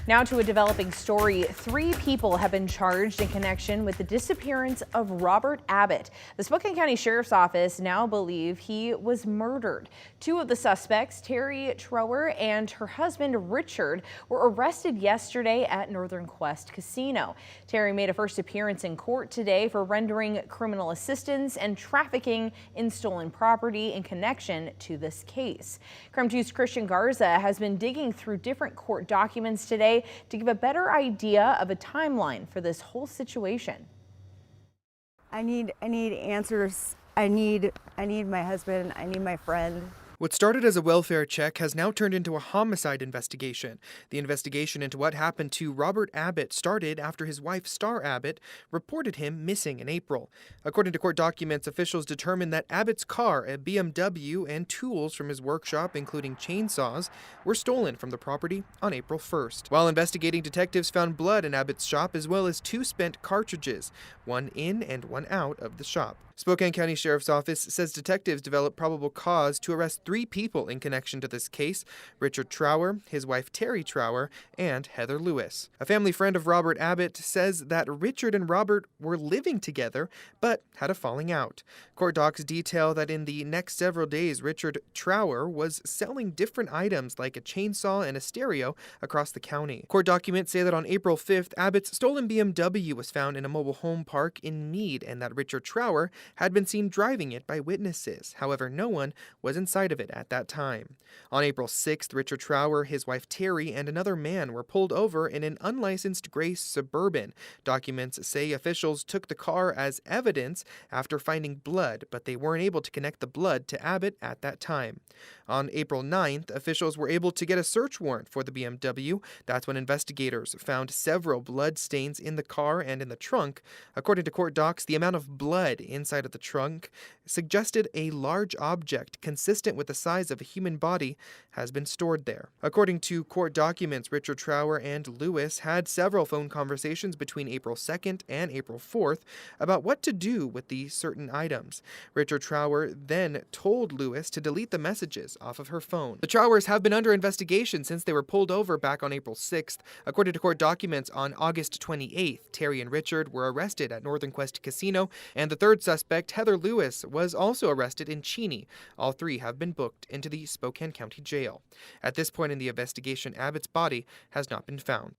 Now to a developing story. 3 people have been charged in connection with the disappearance of Robert Abbot. The Spokane County Sheriff's Office now believe he was murdered. 2 of the suspects, Terry Trower and her husband Richard, were arrested yesterday at Northern Quest Casino. Terry made a first appearance in court today for rendering criminal assistance and trafficking in stolen property in connection to this case. KREM 2's Christian Garza has been digging through different court documents today to give a better idea of a timeline for this whole situation. I need answers. I need my husband. I need my friend. What started as a welfare check has now turned into a homicide investigation. The investigation into what happened to Robert Abbot started after his wife, Star Abbot, reported him missing in April. According to court documents, officials determined that Abbott's car, a BMW, and tools from his workshop, including chainsaws, were stolen from the property on April 1st. While investigating, detectives found blood in Abbott's shop as well as 2 spent cartridges, one in and one out of the shop. Spokane County Sheriff's Office says detectives developed probable cause to arrest 3 people in connection to this case: Richard Trower, his wife Terry Trower, and Heather Lewis. A family friend of Robert Abbot says that Richard and Robert were living together but had a falling out. Court docs detail that in the next several days, Richard Trower was selling different items like a chainsaw and a stereo across the county. Court documents say that on April 5th, Abbott's stolen BMW was found in a mobile home park in Meade and that Richard Trower had been seen driving it by witnesses. However, no one was inside of it at that time. On April 6th, Richard Trower, his wife Terry, and another man were pulled over in an unlicensed gray Suburban. Documents say officials took the car as evidence after finding blood, but they weren't able to connect the blood to Abbott at that time. On April 9th, officials were able to get a search warrant for the BMW. That's when investigators found several blood stains in the car and in the trunk. According to court docs, the amount of blood inside of the trunk suggested a large object consistent with the size of a human body has been stored there. According to court documents, Richard Trower and Lewis had several phone conversations between April 2nd and April 4th about what to do with these certain items. Richard Trower then told Lewis to delete the messages off of her phone. The Trowers have been under investigation since they were pulled over back on April 6th. According to court documents, on August 28th, Terry and Richard were arrested at Northern Quest Casino, and the third suspect, Heather Lewis, was also arrested in Cheney. All 3 have been booked into the Spokane County Jail. At this point in the investigation, Abbott's body has not been found.